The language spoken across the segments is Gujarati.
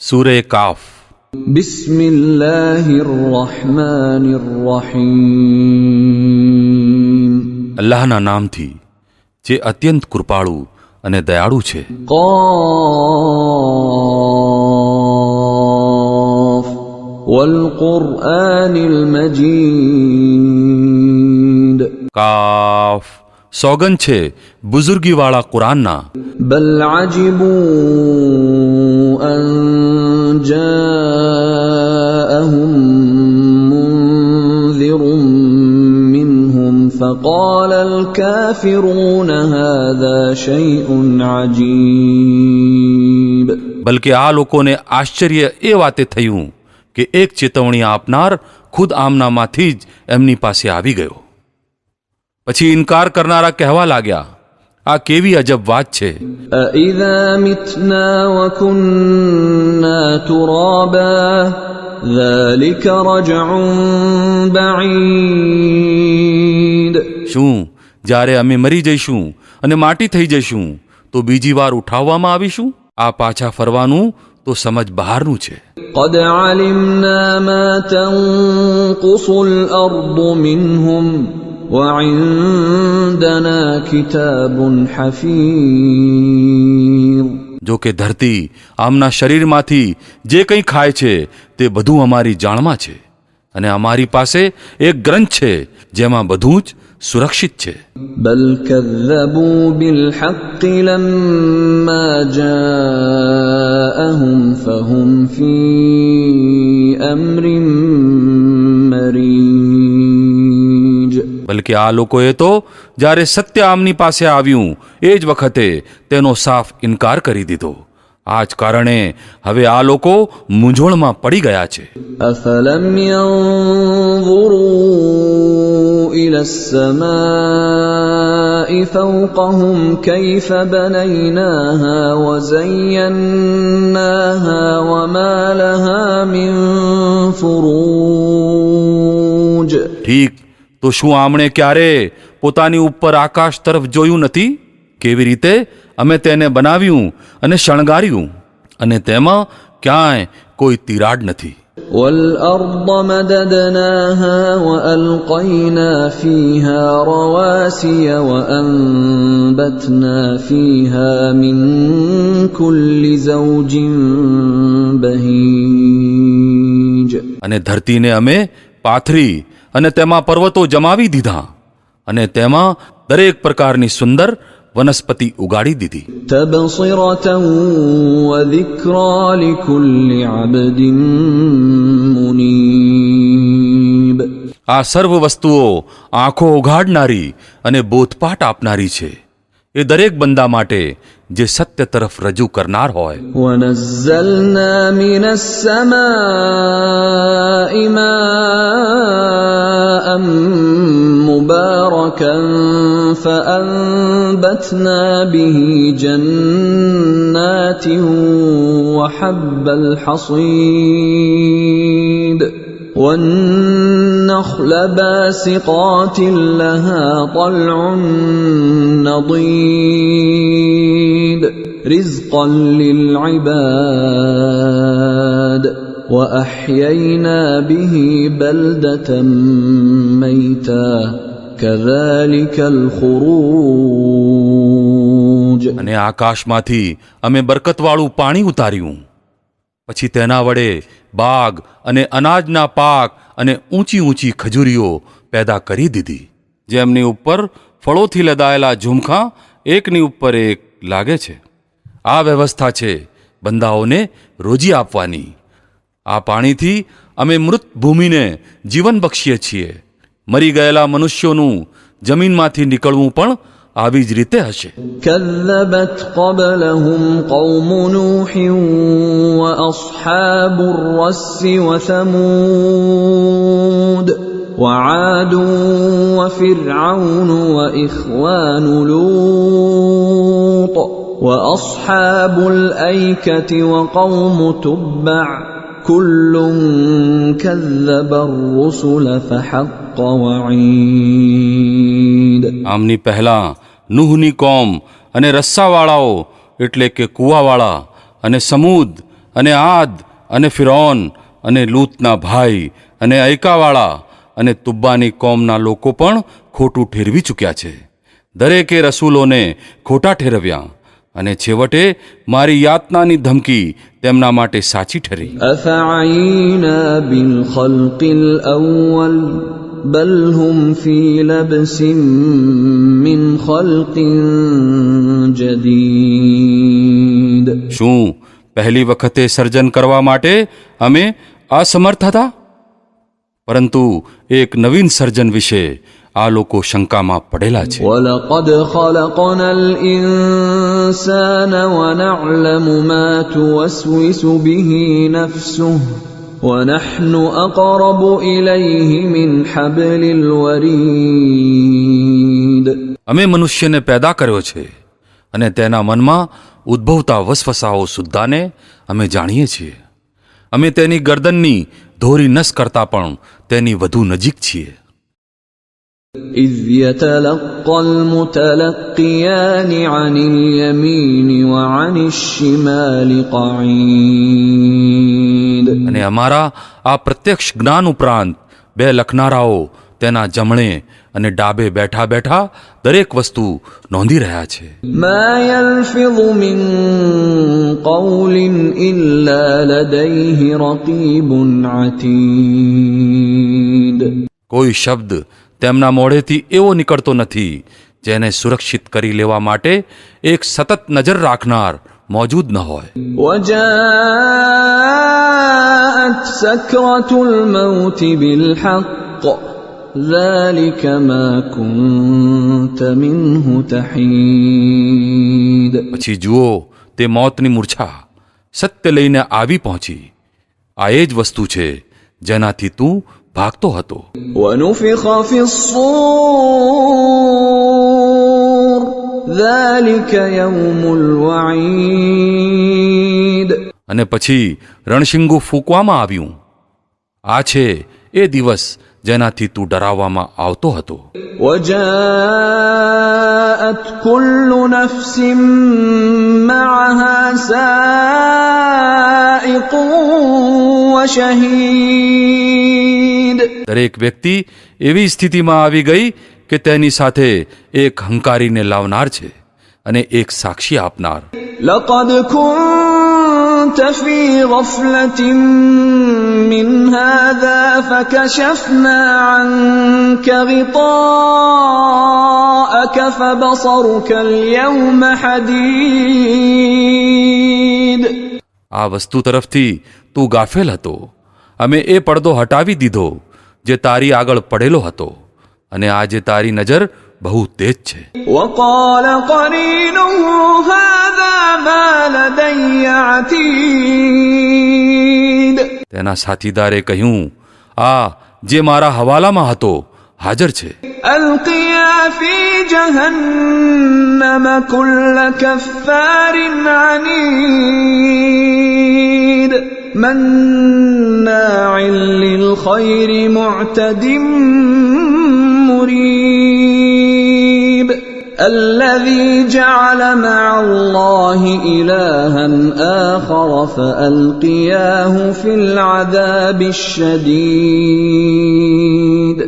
સૂરે કાફ. બિસ્મિલ્લાહિર્રહમાનિર્રહીમ. અલ્લાહના નામથી જે અત્યંત કૃપાળુ અને દયાળુ છે. क़ાફ વલ કુરઆનિલ મજીદ. કાફ, સોગન છે બુઝુર્ગીવાળા કુરાનના. બલ અજિબુ અન જાઅહુમ મુન્ઝિરુમ મિનહુમ ફक़ાલ અલ કાફિરૂન હાઝા શૈઉન અજીબ. બલકે આ લોકોને આશ્ચર્ય એ વાતે થયું કે એક ચેતવણી આપનાર ખુદ આમનામાંથી જ એમની પાસે આવી ગયો. પછી ઇનકાર કરનારા કહેવા લાગ્યા, આ કેવી અજબ વાત છે. અઇઝા મિતના વ કુન્ના તુરાબા ذلك رجع بعيد. શું જ્યારે અમે મરી જઈશું અને માટી થઈ જઈશું તો બીજી વાર ઉઠાવવામાં આવીશું? આ પાછા ફરવાનું તો સમજ બહારનું છે. قد علمنا ما تنقص الأرض منهم وعندنا كتاب حفيظ. જો કે ધરતી આમના શરીરમાંથી જે કંઈ ખાય છે તે બધું અમારી જાણમાં છે અને અમારી પાસે એક ગ્રંથ છે જેમાં બધું જ સુરક્ષિત છે. بل كذبوا بالحق لما جاءهم فهم في أمر مريج. બલકે આ લોકોએ તો જ્યારે સત્ય આમની પાસે આવ્યું એ જ વખતે તેનો સાફ ઇનકાર કરી દીધો. આ જ કારણે હવે આ લોકો મૂંઝવણમાં પડી ગયા છે. أفلم ينظروا إلى السماء فوقهم كيف بنيناها وزيناها وما لها من فروج. ઠીક, તો શું આમણે ક્યારે પોતાની ઉપર આકાશ તરફ જોયું નથી? કેવી રીતે અમે તેને બનાવ્યું અને શણગાર્યું અને તેમાં ક્યાંય કોઈ તિરાડ નથી. والأرض مددناها وألقينا فيها رواسي وأنبتنا فيها من كل زوج بهيج. અને ધરતીને અમે પાથરી અને તેમાં પર્વતો જમાવી દીધા અને તેમાં દરેક પ્રકારની સુંદર વનસ્પતિ ઉગાડી દીધી. تبصرة وذكرى لكل عبد منيب. આ સર્વ વસ્તુઓ આંખો ઉઘાડનારી અને બોધપાઠ આપનારી છે એ દરેક બંદા માટે જે સત્ય તરફ રજૂ કરનાર હોય. ونزلنا من السماء ماء مباركا فأنبتنا به جنات وحب الحصيد والنخل باسقات لها طلع نضيد رزقا للعباد وأحيينا به بلدة ميتا كذلك الخروج. અને આકાશમાંથી અમે બરકતવાળું પાણી ઉતાર્યું, પછી તેના વડે બાગ અને અનાજના પાક અને ઊંચી ઊંચી ખજૂરીઓ પેદા કરી દીધી, જેમની ઉપર ફળોથી લદાયેલા ઝુમખા એકની ઉપર એક લાગે છે. આ વ્યવસ્થા છે બંદાઓને રોજી આપવાની. આ પાણીથી અમે મૃત ભૂમિને જીવન બક્ષીએ છીએ. મરી ગયેલા મનુષ્યોનું જમીનમાંથી નીકળવું પણ આવી જ રીતે હશે. كذبت قبلهم قوم نوح وأصحاب الرس وثمود وعاد وفرعون وإخوان لوط وأصحاب الأيكة وقوم تبع كل كذب الرسل فحق وعيد. આમની પહેલા નૂહની કોમ અને રસ્સાવાળાઓ એટલે કે કૂવાવાળા અને સમૂદ અને આદ અને ફિરૌન અને લૂતના ભાઈ અને અયકાવાળા અને તુબ્બાની કોમના લોકો પણ ખોટું ઠેરવી ચૂક્યા છે. દરેકે રસૂલોને ખોટા ઠેરવ્યા અને છેવટે મારી યાતનાની ધમકી તેમના માટે સાચી ઠરી. أفعينا بالخلق الأول بل هم في لبس من خلق جديد. શું પહેલી વખતે સર્જન કરવા માટે અમે અસમર્થ હતા? પરંતુ એક નવીન સર્જન વિશે આ લોકો શંકામાં પડેલા છે. ولقد خلقنا الإنسان ونعلم ما توسوس به نفسه ونحن أقرب إليه من حبل الوريد. અમે મનુષ્યને પેદા કર્યો છે અને તેના મનમાં ઉદ્ભવતા વસવસાઓ સુદ્ધાને અમે જાણીએ છીએ. અમે તેની ગરદનની ધોરી નસ કરતાં પણ તેની વધુ નજીક છીએ. إذ يتلقى المتلقيان عن اليمين وعن الشمال قعيد. અને અમારા આ પ્રત્યક્ષ જ્ઞાન ઉપરાંત બે લખનારાઓ તેના જમણે અને ડાબે બેઠા બેઠા દરેક વસ્તુ નોંધી રહ્યા છે. ما يلفظ من قول إلا لديه رقيب عتيد. કોઈ શબ્દ તેમના મોઢેથી એવો નીકળતો નથી જેને સુરક્ષિત કરી લેવા માટે એક સતત નજર રાખનાર મોજૂદ ન હોય. وجاءت سكرة الموت بالحق ذلك ما كنت منه تحيد. પછી જુઓ તે મોતની મૂર્છા સત્ય લઈને આવી પહોંચી. આ એ જ વસ્તુ છે જેનાથી તું ભાગતો હતો. ونفخ في الصور ذلك يوم الوعيد. અને પછી રણશિંગુ ફૂંકવામાં આવ્યું. આ છે એ દિવસ જેનાથી તું ડરાવવામાં આવતો હતો. وجاءت كل نفس معها سائق وشهيد. દરેક વ્યક્તિ એવી સ્થિતિમાં આવી ગઈ કે તેની સાથે એક હંકારીને લાવનાર છે અને એક સાક્ષી આપનાર. لقد كنت في غفلة من هذا فكشفنا عنك غطاءك فبصرك اليوم حديد. આ વસ્તુ તરફથી તું ગાફેલ હતો. અમે એ પડદો હટાવી દીધો જે તારી આગળ પડેલો હતો અને આજે તારી નજર બહુ તેજ છે. وقال قرينه هذا ما لدي عتيد. તેના સાથીદારે કહ્યું, આ જે મારા હવાલામાં હતો હાજર છે. ألقيا في جهنم كل كفار عنيد مناع للخير معتد مريب. الذي جعل مع الله إلها آخر فألقياه في العذاب الشديد.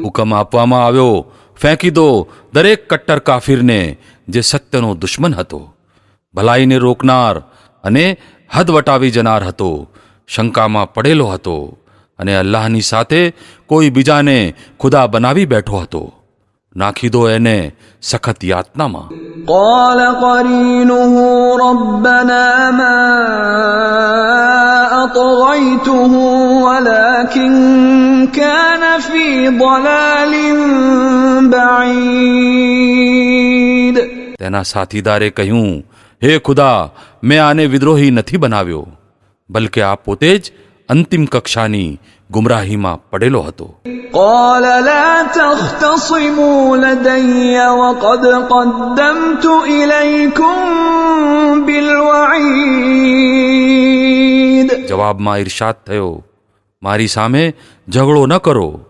હુકમ આપવામાં આવ્યો, ફેંકી દો દરેક કટ્ટર કાફીરને જે સત્યનો દુશ્મન હતો, ભલાઈને રોકનાર અને હદ વટાવી જનાર હતો, શંકામાં પડેલો હતો અને અલ્લાહની સાથે કોઈ બીજાને ખુદા બનાવી બેઠો હતો. નાખી દો એને સખત યાતનામાં. قال قرينه ربنا ما أطغيته ولكن كان في ضلال بعيد. તેના સાથીદારે કહ્યું, હે ખુદા, મેં આને વિદ્રોહી નથી બનાવ્યો, બલકે આ પોતે જ અંતિમ કક્ષાની ગુમરાહીમાં પડેલો હતો. قال لا تختصموا لدي وقد قدمت إليكم بالوعيد. જવાબમાં ઇરશાદ થયો, મારી સામે ઝઘડો ન કરો,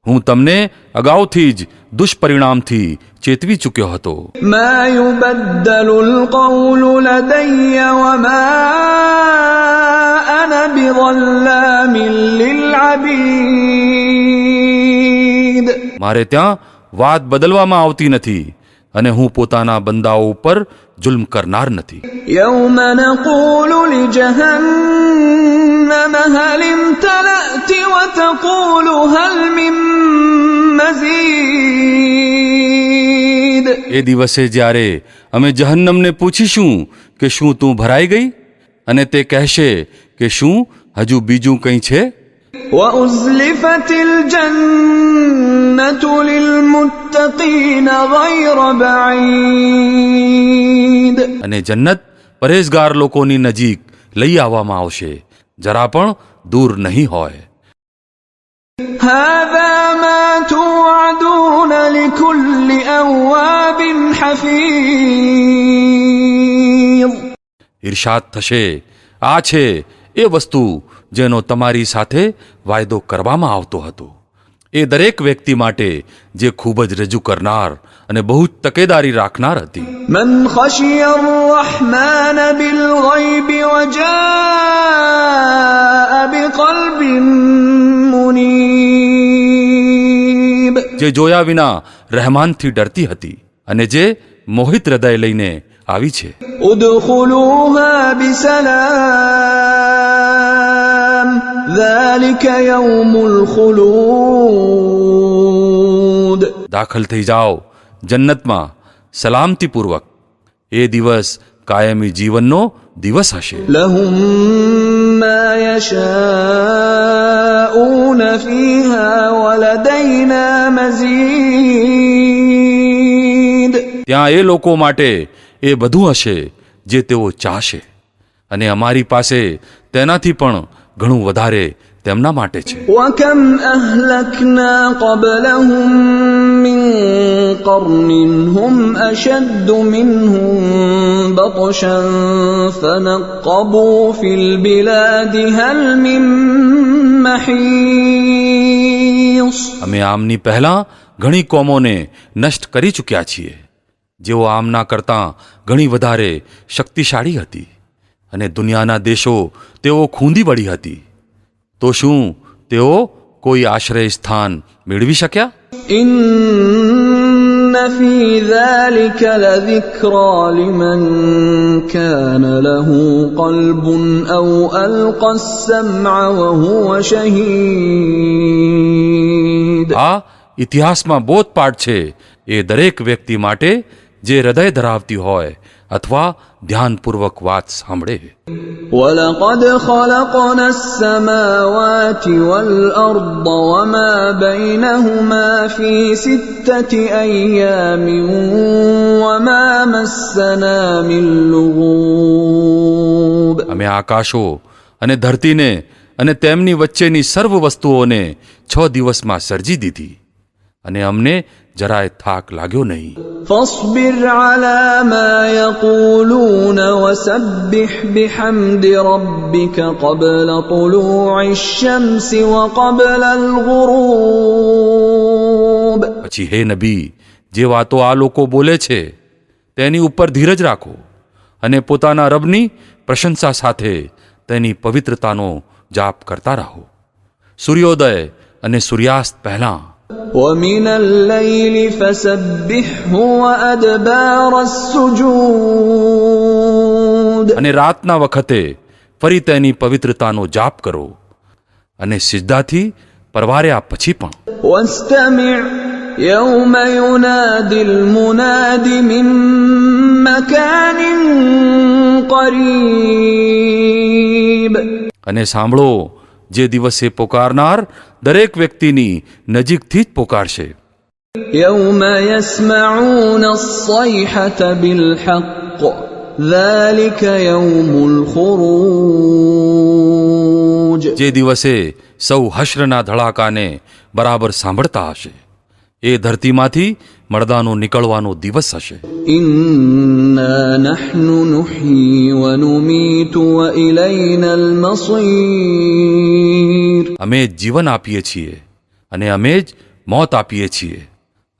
હું તમને અગાઉથી જ દુષ્પરિણામથી ચેતવી ચૂક્યો હતો. ما يبدل القول لدي وما أنا بظلام للعبيد. મારે ત્યાં વાત બદલવામાં આવતી નથી અને હું પોતાના બંદાઓ ઉપર જુલ્મ કરનાર નથી. يوم نقول لجهنم هل امتلأت وتقول هل من مزيد. એ દિવસે જ્યારે અમે જહન્નમને પૂછીશું કે શું તું ભરાઈ ગઈ, અને તે કહેશે કે શું હજુ બીજું કંઈ છે. وأزلفت الجنة للمتقين غير بعيد. અને જન્નત પરેઝગાર લોકોની નજીક લઈ આવવામાં આવશે, જરા પણ દૂર નહીં હોય. هذا ما توعدون لكل أواب حفيظ. ઈર્ષાદ થશે, આ છે એ વસ્તુ જેનો તમારી સાથે વાયદો કરવામાં આવતો હતો. એ દરેક વ્યક્તિ માટે જે ખૂબ જ રજૂ કરનાર અને બહુ જ તકેદારી રાખનાર હતી. من خشي الرحمن بالغيب وجاء بقلب منيب. જે જોયા વિના રહેમાનથી ડરતી હતી અને જે મોહિત હૃદય લઈને આવી છે. ادخلوها بسلام ذلك يوم الخلود. દાખલ થઈ જાઓ જન્નતમાં સલામતીપૂર્વક. એ દિવસ કાયમી જીવનનો દિવસ હશે. لهم ما يشاءون فيها ولدينا مزيد. ત્યાં એ લોકો માટે એ બધું હશે જે તેઓ ચાહશે, અને અમારી પાસે તેનાથી પણ ઘણું વધારે તેમના માટે છે. وكم أهلكنا قبلهم من قرن هم أشد منهم بطشا فنقبوا في البلاد هل من محيص. અમે આમની પહેલાં ઘણી કોમોને નષ્ટ કરી ચૂક્યા છીએ, જેઓ આમના કરતાં ઘણી વધારે શક્તિશાળી હતી, અને દુનિયાના દેશો તેઓ ખૂંદી વળી હતી. તો શું તેઓ કોઈ આશ્રય સ્થાન મેળવી શક્યા? إن في ذلك لذكرى لمن كان له قلب أو ألقى السمع وهو شهيد. આ ઇતિહાસમાં બોધપાઠ છે એ દરેક વ્યક્તિ માટે જે હૃદય ધરાવતી હોય અથવા ધ્યાનપૂર્વક વાત સાંભળે. ولقد خلقنا السماوات والأرض وما بينهما في 6 أيام وما مسنا من لغوب. અમે આકાશો અને ધરતીને અને તેમની વચ્ચેની સર્વ વસ્તુઓને 6 દિવસમાં સર્જી દીધી, અને અમને જરાય થાક લાગ્યો નહીં. فاصبر على ما يقولون وسبح بحمد ربك قبل طلوع الشمس وقبل الغروب. પછી હે નબી, જે વાતો આ લોકો બોલે છે તેની ઉપર ધીરજ રાખો, અને પોતાના રબની પ્રશંસા સાથે તેની પવિત્રતાનો જાપ કરતા રહો, સૂર્યોદય અને સૂર્યાસ્ત પહેલાં. ومن الليل فسبحه وأدبار السجود. અને રાતના વખતે ફરી તેની પવિત્રતાનો જાપ કરો, અને સિજદાથી પરવાર્યા પછી પણ. واستمع يوم ينادي المناد من مكان قريب. અને સાંભળો, જે દિવસે પોકારનાર દરેક વ્યક્તિની નજીકથી જ પોકારશે. يوم يسمعون الصيحة بالحق ذلك يوم الخروج. જે દિવસે સૌ હશ્રના ધડાકાને બરાબર સાંભળતા હશે, એ ધરતીમાંથી મળદાનો નીકળવાનો દિવસ હશે. إنا نحن نحيي ونميت وإلينا المصير. અમે જ જીવન આપીએ છીએ અને અમે જ મોત આપીએ છીએ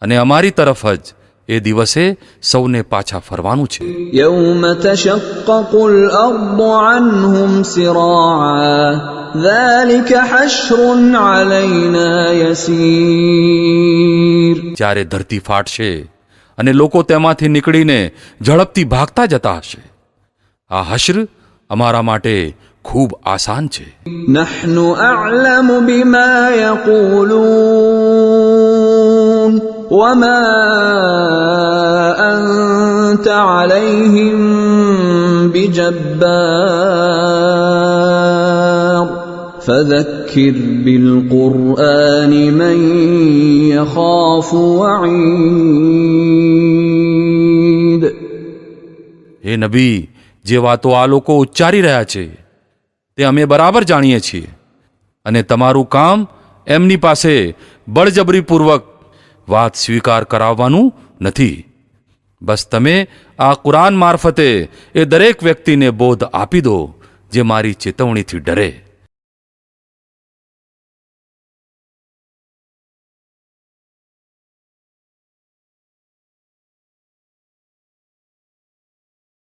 અને અમારી તરફ જ એ દિવસે સૌને પાછા ફરવાનું છે. يوم تشقق الأرض عنهم سراعا ذلك حشر علينا يسير. જ્યારે ધરતી ફાટશે અને લોકો તેમાંથી નીકળીને ઝડપથી ભાગતા જતા હશે, આ હશ્ર અમારા માટે ખૂબ આસાન છે. نحن أعلم بما يقولون وما أنت عليهم بجبار فذكر بالقرآن من يخاف وعيد. હે નબી, જે વાતો આ લોકો ઉચ્ચારી રહ્યા છે તે અમે બરાબર જાણીએ છીએ, અને તમારું કામ એમની પાસે બળજબરીપૂર્વક વાત સ્વીકાર કરાવવાનું નથી. બસ તમે આ કુરાન મારફતે એ દરેક વ્યક્તિને બોધ આપી દો જે મારી ચેતવણીથી ડરે.